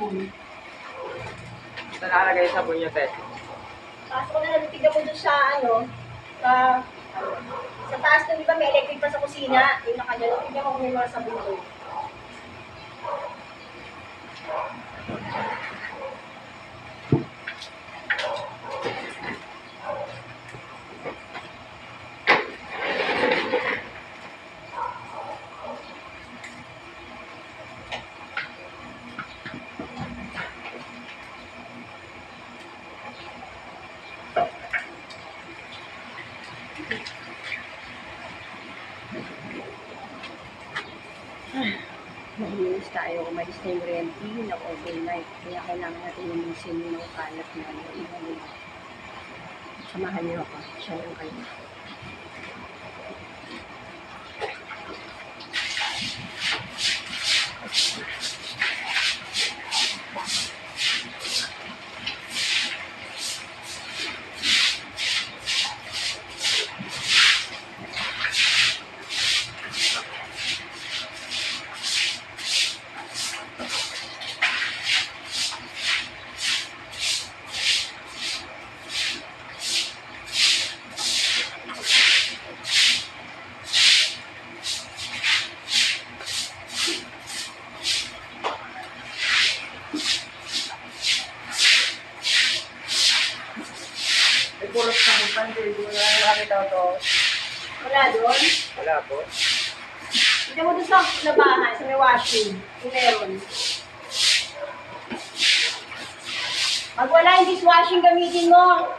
sabon. Ito nakalagay sa sabon niyo, Ted. Pasok ko na lang, tignan mo doon sa sa taas doon, di ba may electric pa sa kusina? Yung nakagano, tignan mo kung may mga sabon doon. Mahilis tayo, umalis na yung renti, nag-overnight. Kaya kailangan natin lumusin yung mga kalat na iwan. Samahan niyo ako, siya lang kayo. Puro sa kapan, hindi mo na nakakita ito. Wala doon? Wala po. Tignan mo doon sa labahan, sa may washing. Yung meron. Pag wala yung dishwashing, gamitin mo.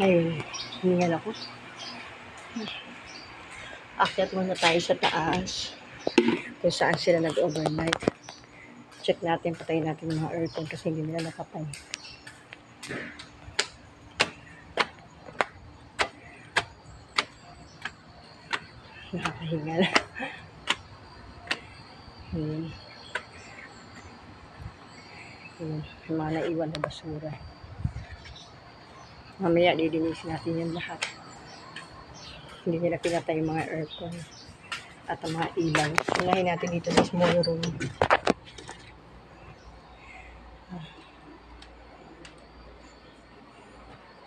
Ayun, hiningal ako. Akyat muna tayo sa taas kung saan sila nag-overnight. Check natin, patayin natin yung mga aircon kasi hindi nila nakapay. Nakakahingal. Yun. Yun. Yung mga naiwan na basura. Mamaya lilinisin natin yan lahat. Hindi nila pinatay yung mga aircon at ang mga ilaw. Unahin natin dito sa small room.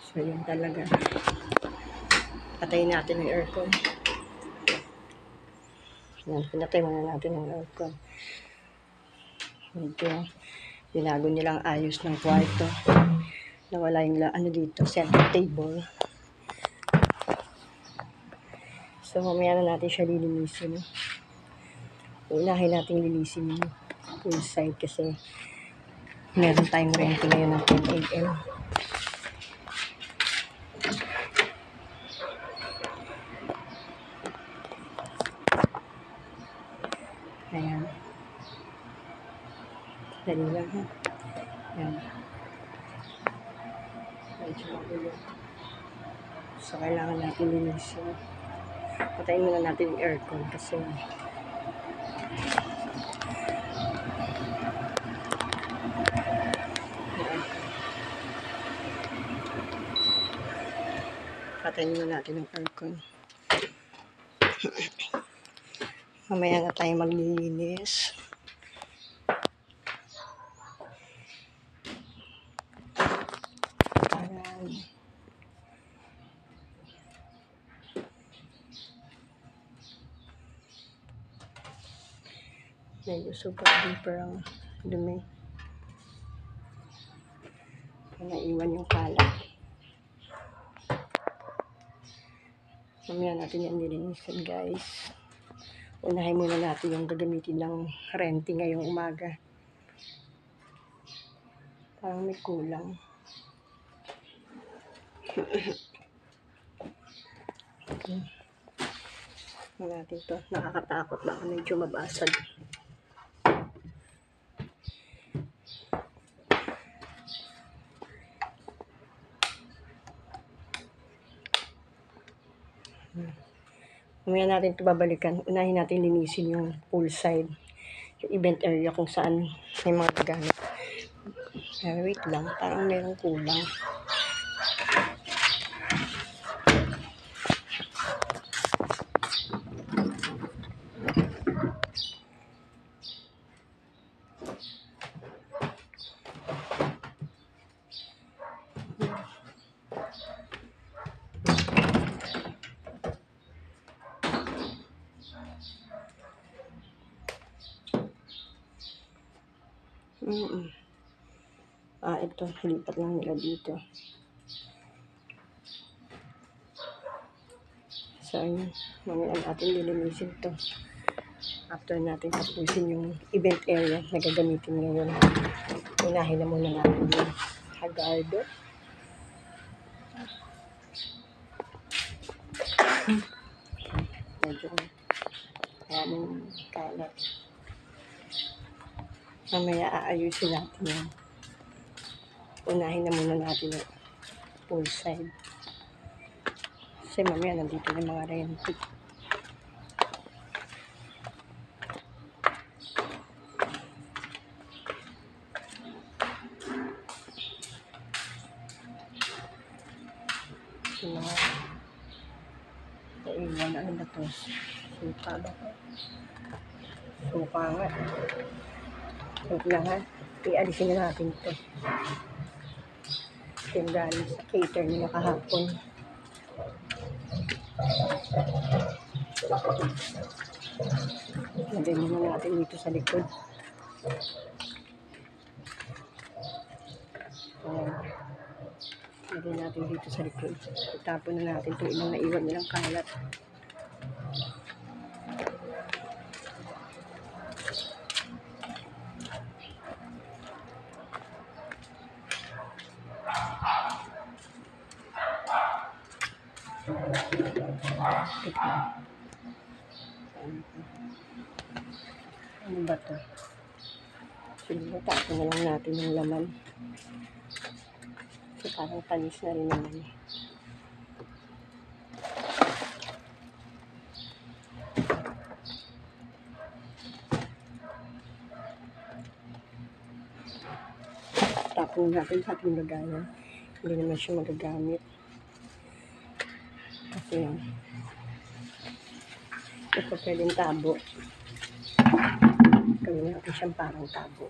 So yun talaga. Patayin natin yung aircon. Yan, pinatay muna natin yung aircon. Medyo binago nilang ayos ng kwarto. Nawala yung ano dito, center table. So mamaya na natin siya lilinisin. Unahin natin lilinisin yung pool side kasi meron tayong rent ngayon ng 10 AM. Ayan. Dali lang ha. Ayan. Medyo magulo. So kailangan natin linisin. Patayin muna natin yung aircon kasi patayin muna natin yung aircon. Mamaya na tayo maglilinis. Ayan. Medyo super duper ang dumi. Naiwan yung kalat. Mamaya natin yan nilinisin, guys. Unahin muna natin yung gagamitin ng renting ngayong umaga. Parang may kulang. Natin to. Nakakatakot, baka medyo mabasag. Mamaya natin ito babalikan. Unahin natin linisin yung poolside, yung event area kung saan may mga gamit. Wait lang, parang merong kulang. Ito, lipat lang nila dito. So, ayun. Mamaya natin lilinisin to. After natin tapusin yung event area na gagamitin ngayon. Unahin na muna natin yung hagardo. Medyo maraming kalat. Mamaya aayusin natin yan. Unahin na muna natin yung poolside. Kasi mamaya nandito yung mga rented. Yung mga naiwan, ano ba ito? Suka ba ito? Suka nga. Huwag lang ha. Ialisin na natin ito. Yung galing sa cater nila kahapon. Lagay muna natin dito sa likod. Lagay natin dito sa likod. Itapon na natin itong ilang naiwan nilang kalat. Ito. Ano ba to? Siguro tapon na lang natin yung laman. Kasi parang panis na rin naman eh. Tapon natin sa ating lagayan. Hindi naman siya magagamit. Kasi ito pwedeng tabo. Gawin natin siyang parang tabo.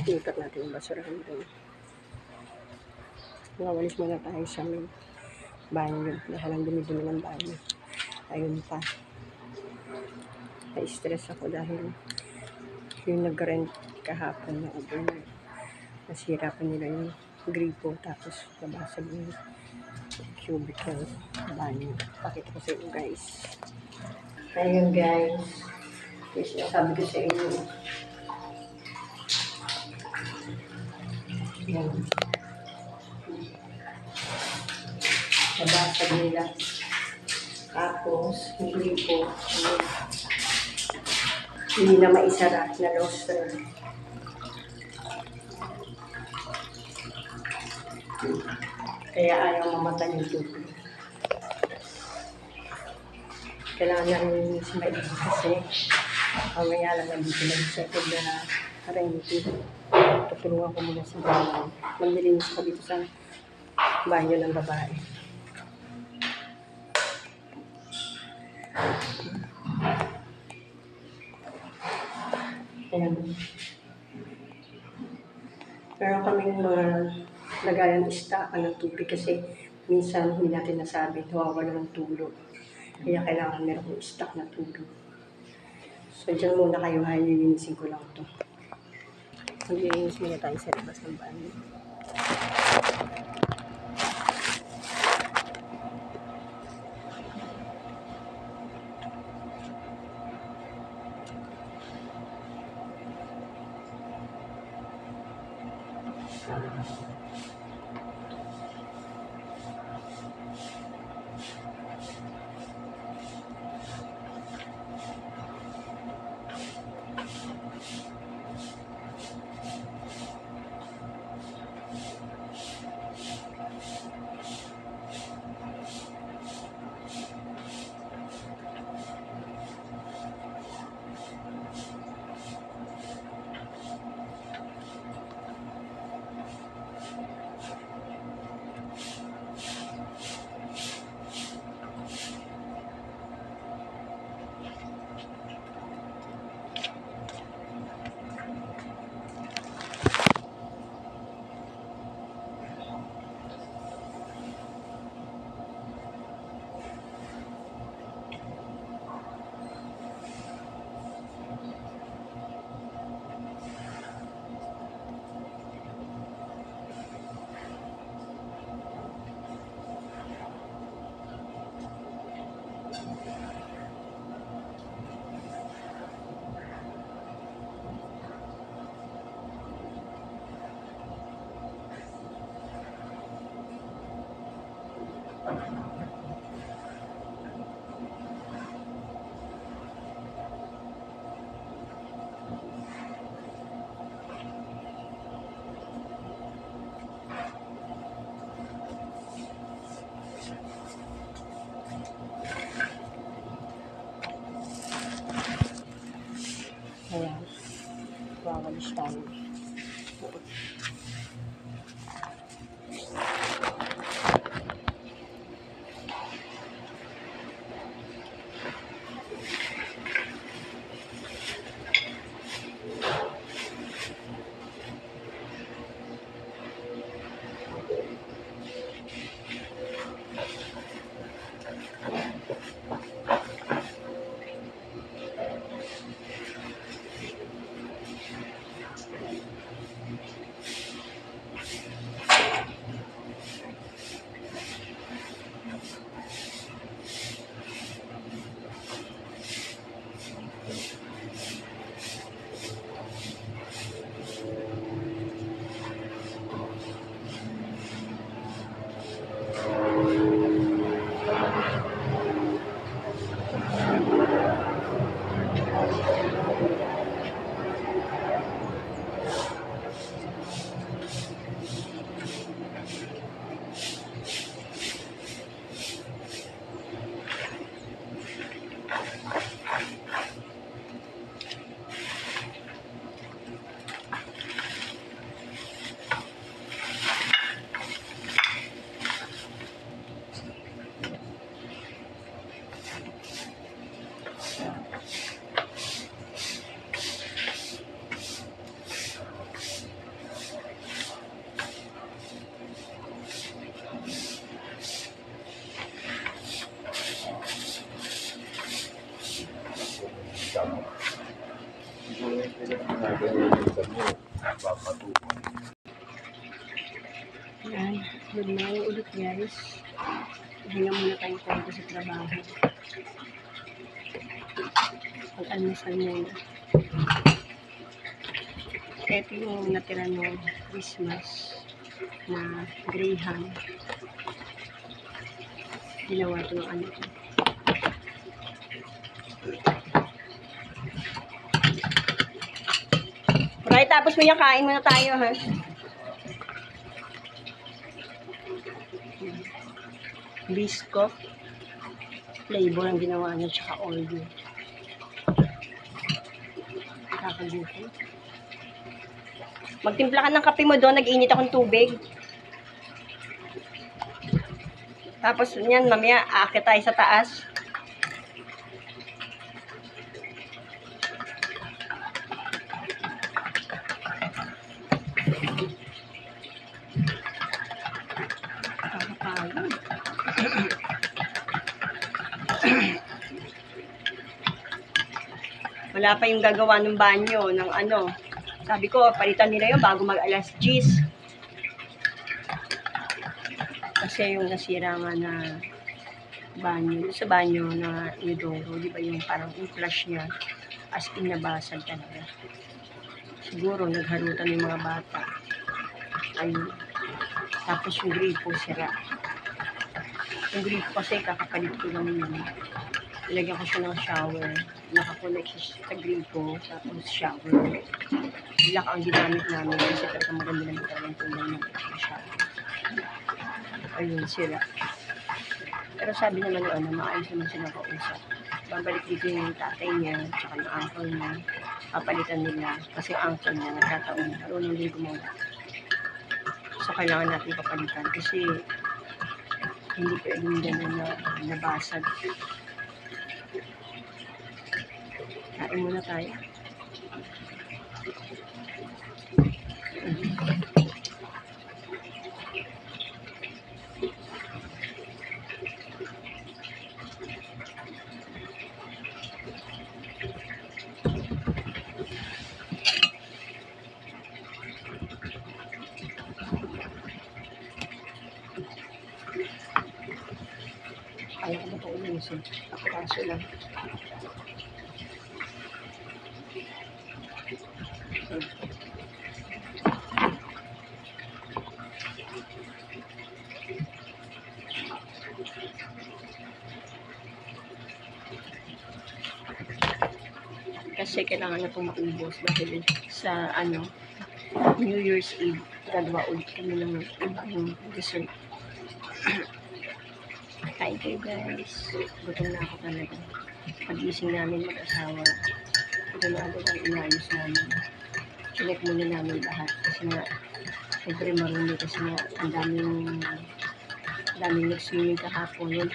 Ikat natin yung basurahan doon. Nawalis muna tayo sa may banyo. Dahil ang dumi-dumi ng banyo. Ayun pa. Na-stress ako dahil yung nag-rent kahapon na overnight. Nasira pa nila yung gripo tapos nabasag yung cubicle banyo. Pakita ko sa inyo guys. Ayun guys. Kasi sabi ko sa inyo. Yan. Nabasag nila. Tapos yung gripo. Hindi na maisara na loster. Kaya ayaw mamatay yung tubig. Kailangan na rin si Maigit kasi mamaya lang nandito na yung second na renti. Tutulungan ko muna si Brian. Maglilinis ko dito sa banyo ng babae. Ayan. Meron kaming mga lagayan istaka ng tubig kasi minsan hindi natin nasabi, nawawala ng tulog. Kaya kailangan meron kong stock na tubig. So, dyan muna kayo, lilinisin ko lang ito. Maglilinis muna tayo sa labas ng banyo. Ayan. Wawalis tayo. Yan. Good morning ulit guys. Hinga muna tayo konti sa trabaho. Pag-almusal muna. Ito yung natira ng Christmas na greyhound. Ginawa ito ng ano ko. Right, tapos mo yung kain muna tayo, ha? Bisco. Flavor ang ginawa niya, tsaka oil. Kakagutin. Magtimpla ka ng kape mo doon, nag-init akong tubig. Tapos yan, mamaya aakyat tayo sa taas. Kakapagod. Wala pa yung gagawa ng banyo, ng ano. Sabi ko, palitan nila yun bago mag-alas 10. Kasi yung nasira nga na banyo, sa banyo na Inodoro, di ba yung parang yung flush niya, as in nabasag talaga. Siguro nagharutan yung mga bata. Ayun. Tapos yung gripo sira. Yung gripo kasi kakapalit ko lang yun. Ilagyan ko siya ng shower. Nakakonect siya sa gripo, tapos shower. Ilak ang ginamit namin kasi talaga maganda naman talagang tulong ng shower. Ayun, sira. Pero sabi naman ng ano, maayos naman sila kausap. Babalik dito yung tatay niya, tsaka yung uncle niya. Papalitan nila. Kasi yung uncle niya, nagkataon. Marunong din gumawa. So, kailangan natin papalitan. Kasi, hindi pwedeng gano'n na nabasag. Kain muna tayo. Ayaw ko na po ulisin. Kaso lang. Kasi kailangan na itong maubos dahil sa ano, New Year's Eve, gagawa ulit kami ng ibang dessert. Kain kayo guys. Gutom na ako talaga. Pag-ising namin mag-asawa, ito na agad ang inayos namin. Chinek muna namin lahat kasi nga, siyempre marumi kasi nga, ang daming nag-swimming kahapon. 100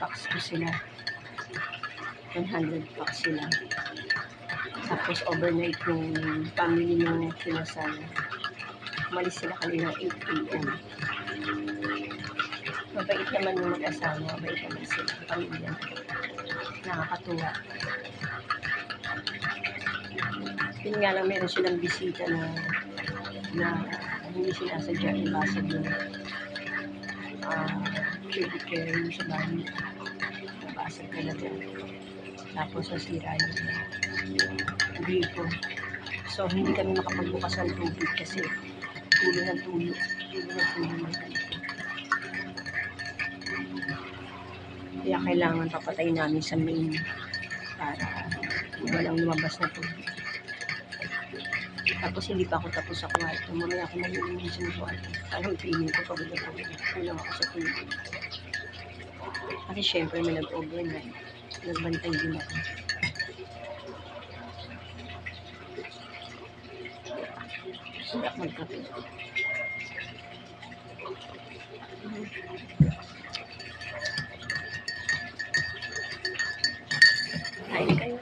packs ko sila. 100 packs sila. Tapos overnight yung family ng kinasal. Umalis sila kanina 8 AM. Mabait naman yung mag-asawa. Mabait naman sila. Pamilya. Nakakatuwa. Yun nga lang, meron silang bisita na hindi sinasadya ibasag yung baby care yung sa bahay. Nabasag talaga. Tapos nasira yung gripo. So, hindi kami makapagbukas ng tubig kasi tulo ng tulo. Tulo ng tulo. Kaya kailangan papatayin namin sa main para walang lumabas na tubig. Tapos hindi pa ako tapos sa kwarto. Mamaya ako nag-iinis sa kwarto. Parang feeling ko pagod na pagod. Kulang ako sa tubig. Kasi syempre may nag-overnight. Nagbantay din ako. Sarap magkape. Kain kayo.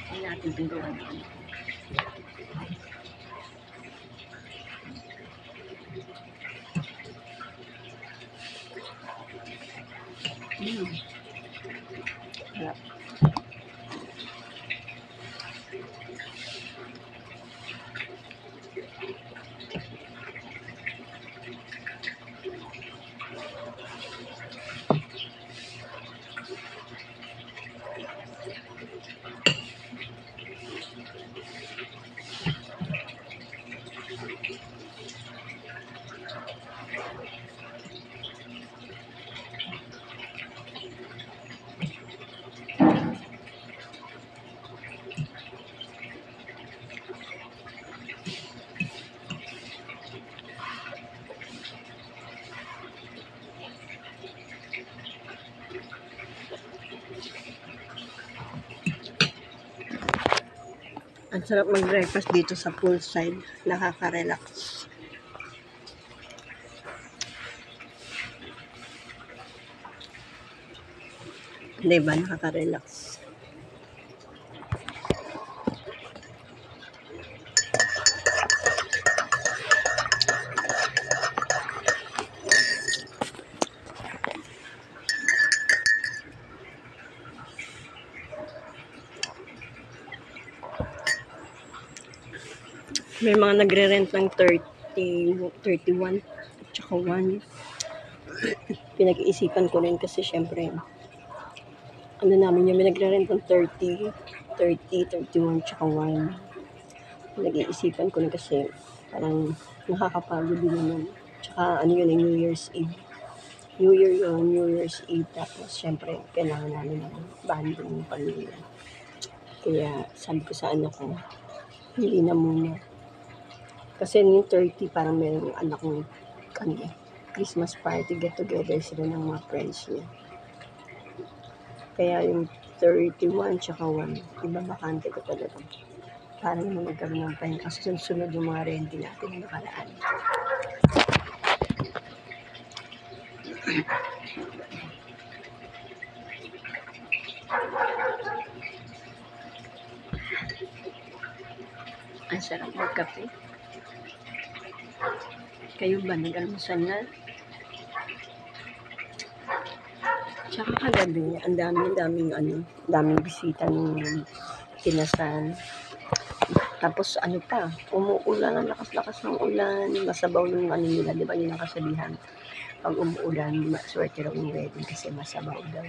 Kain natin pintuan. Sarap. Ang sarap mag-breakfast dito sa poolside. Nakaka-relax. Diba? Nakaka-relax. May mga nagre-rent ng 30, 31, at saka 1. Pinag-iisipan ko rin kasi syempre, ano namin yung may nagre-rent ng 30, 31, tsaka 1. Pinag-iisipan ko rin kasi parang nakakapagod din naman. Tsaka ano yun, New Year's Eve. New Year yun, New Year's Eve. Tapos syempre, kailangan namin ng bonding ng pamilya. Kaya sabi ko sa anak ko, hindi na muna. Kasi yung 30, parang merong anak ng Christmas party, get together sila ng mga friends niya. Kaya yung 31 tsaka 1, ibabakante ko talaga. Para naman magkaroon ng time kasi sunod yung mga rente natin na nakaraan. Ang sarap magkape. Kayo ba nag-almusal na? Tsaka kagabi, ang daming bisita ng kinasal. Tapos umuulan, ang lakas-lakas ng ulan, masabaw ng nila, di ba yun ang kasabihan? Pag umuulan, swerte raw yung wedding kasi masabaw daw.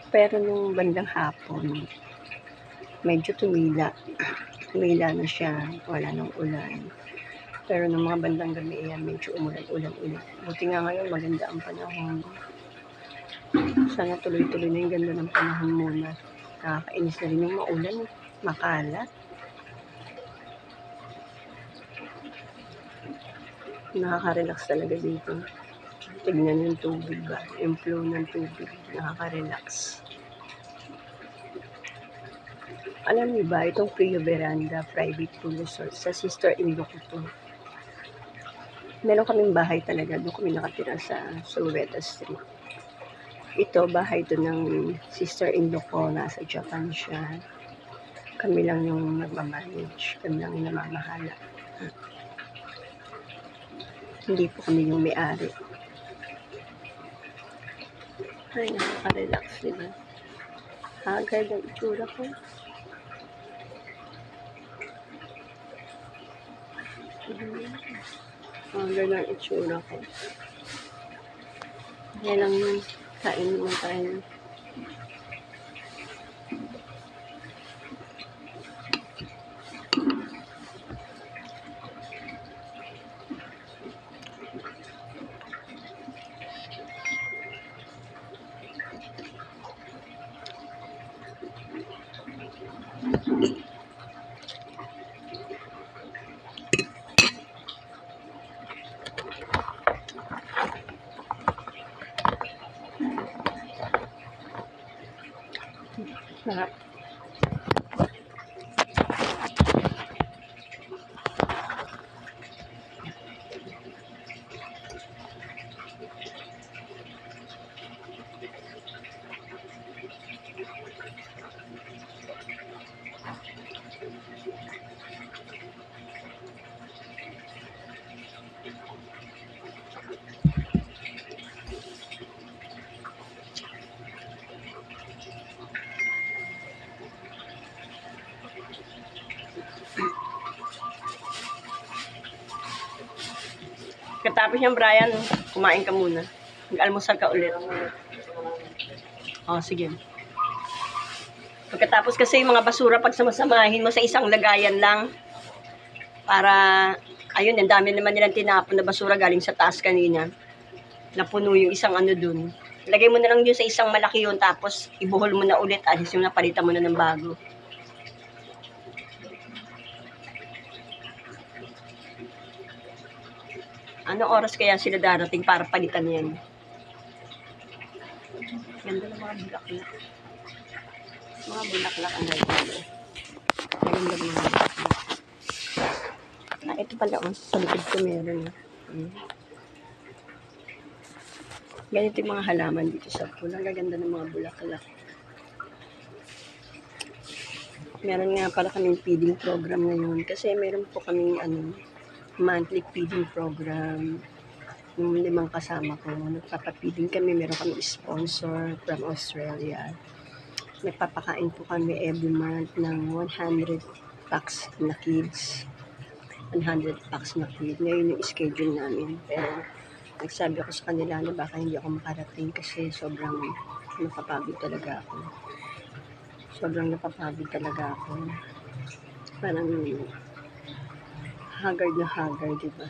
Pero nung bandang hapon, medyo tumila na siya, wala nang ulan. Pero nung mga bandang gabi, medyo umulan ulit. Buti nga ngayon, maganda ang panahon. Sana tuloy-tuloy na yung ganda ng panahon muna. Nakakainis na rin yung maulan, makalat. Nakaka-relax talaga dito. Tignan yung tubig ba? Yung flow ng tubig. Nakaka-relax. Alam niyo ba, itong Prio Veranda Private Pool Resort, sa sister-in-law ko to. Meron kaming bahay talaga, doon kami nakatira sa Sulweta Street. Ito, bahay to ng sister-in-law ko, nasa Japan siya. Kami lang yung nagmamanage, kami lang yung namamahala. Hindi po kami yung may-ari. Ay, nakaka-relax, diba? Agad ang itsura ko. Agad ang itsura ko. Kaya lang yung kain naman tayo. Sarap. Katapos niyang Brian, kumain ka muna. Mag-almusal ka ulit. Oh, sige. Pagkatapos kasi yung mga basura, pag samasamahin mo sa isang lagayan lang, para, ayun, ang dami naman nilang tinapon na basura galing sa taas kanina. Napuno yung isang dun. Lagay mo na lang yun sa isang malaki yun, tapos ibuhol mo na ulit, alis yung napalitan mo na ng bago. Anong oras kaya sila darating para palitan yan? Ganda ng mga bulaklak. Mga bulaklak ang gagawin. Maganda mga bulaklak. Ito pala, sa likod ko meron. Ganito yung mga halaman dito sa pool. Ang gaganda ng mga bulaklak. Meron nga pala kaming feeding program ngayon. Kasi meron po kaming monthly feeding program. Yung 5 kasama ko, nagpapapiding kami, meron kami sponsor from Australia. Nagpapakain po kami every month ng 100 packs na kids. 100 packs na kids. Ngayon yung schedule namin. Pero nagsabi ako sa kanila na baka hindi ako makarating kasi sobrang napapagod talaga ako. Parang haggard na haggard, diba?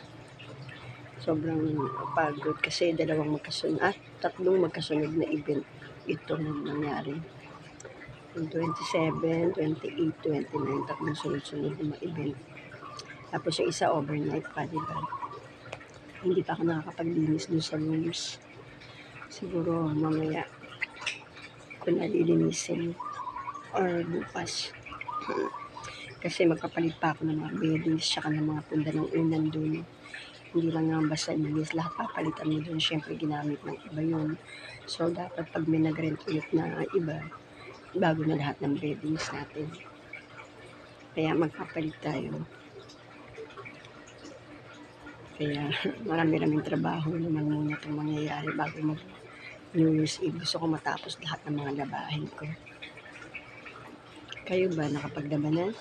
Sobrang pagod kasi tatlong magkasunod na event ito na nangyari. Yung 27, 28, 29, tatlong sunod-sunod na event. Tapos yung isa overnight pa, diba? Hindi pa ako nakakapaglinis dun sa rooms. Siguro mamaya ko nalilinisin or bukas. Kasi magpapalit pa ako ng mga beddings tsaka ng mga punda ng unan dun. Hindi lang naman basta linis, lahat papalitan mo dun. Siyempre ginamit ng iba yun. So dapat pag may nag-rent ulit na iba, bago na lahat ng beddings natin. Kaya magpapalit tayo. Kaya marami-raming trabaho naman muna itong mangyayari bago mag New Year's Eve. Gusto ko matapos lahat ng mga labahin ko. Kayo ba nakapaglaba na?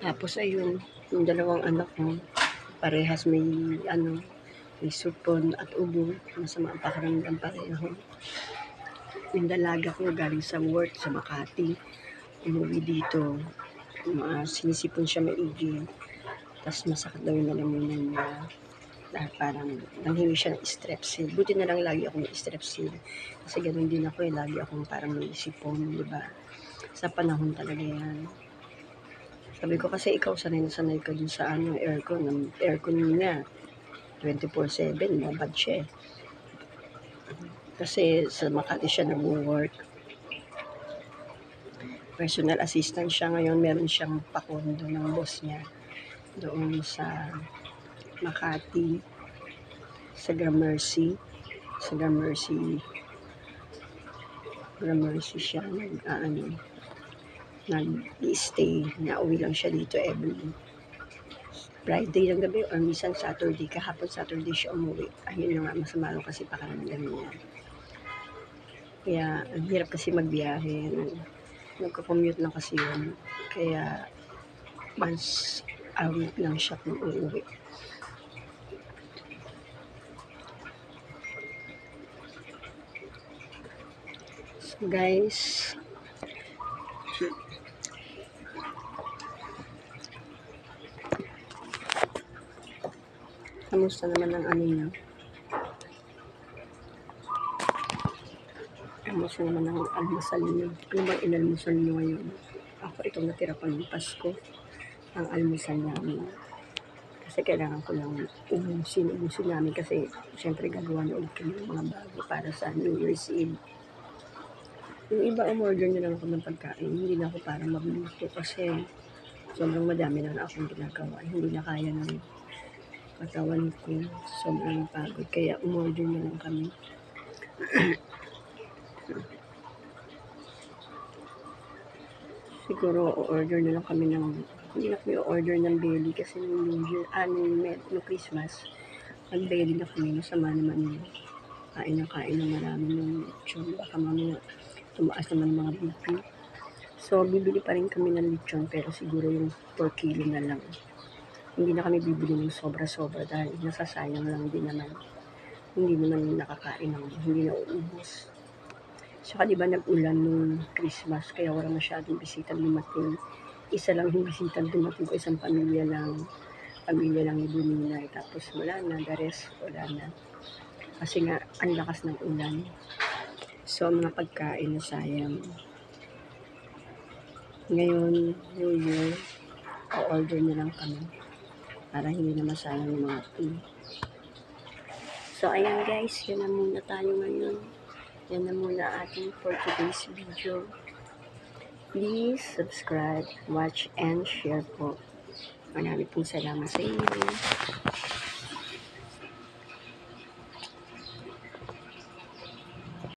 Tapos ayun, yung dalawang anak ko, parehas may supon at ubo. Masama ang pakiramdam pareho. Yung dalaga ko galing sa work sa Makati. Umuwi dito. Sinisipon siya maigi. Tapos masakit daw yung lalamunan niya. Dahil parang nanghingi siya ng strepsil. Buti na lang lagi ako may strepsil. Kasi ganun din ako lagi akong parang may sipon, diba? Sa panahon talaga yan. Sabi ko kasi ikaw sanay ka dun sa aircon. Ang aircon niya 24/7, mabad siya. Kasi sa Makati siya nag-work. Personal assistant siya ngayon. Meron siyang pakondo ng boss niya doon sa Makati, sa Gramercy siya nag-stay. Nauwi lang siya dito every Friday ng gabi or minsan Saturday. Kahapon Saturday siya umuwi. Ayun nga, masama lang kasi pakiramdam niya. Kaya ang hirap kasi magbiyahe. Nagko-commute lang kasi yun. Kaya once a week lang siya kung uuwi. So guys, kamusta naman ang niyo? Kamusta naman ang almusal niyo? Ano bang inalmusal niyo ngayon? Ako itong natira pa ng Pasko. Ang almusal namin. Kasi kailangan ko lang ubusin namin kasi syempre gagawa na ulit kami ng mga bago para sa New Year's Eve. Yung iba umorder nyo lang ako ng pagkain. Hindi na ako para magluto kasi sobrang madami na akong ginagawa. Hindi na kaya ng katawan ko. Sobrang pagod. Kaya umorder na lang kami. Siguro order na lang kami ng hindi na kami order ng belly kasi nung New Year, nung Christmas, nag-belly na kami. Masama naman yun. Kain ng marami ng lechon. Baka mamaya tumaas naman mga BP. So, bibili pa rin kami ng lechon pero siguro yung 4 kilo na lang. Hindi na kami bibili ng sobra-sobra dahil nasasayang lang din naman. Hindi naman nakakain hindi na uubos. Saka diba nag-ulan nung Christmas kaya wala masyadong bisitang dumating. Isa lang yung bisitang dumating ko, isang pamilya lang ni Buninay. Tapos wala na, the rest wala na. Kasi nga, ang lakas ng ulan. So, mga pagkain na sayang. Ngayon, New Year, o-order na lang kami para hindi na masayang yung mga food. So, ayan guys, yun na muna tayo ngayon. yan na muna ating for today's video. Please subscribe, watch, and share po. Marami pong salamat sa inyo.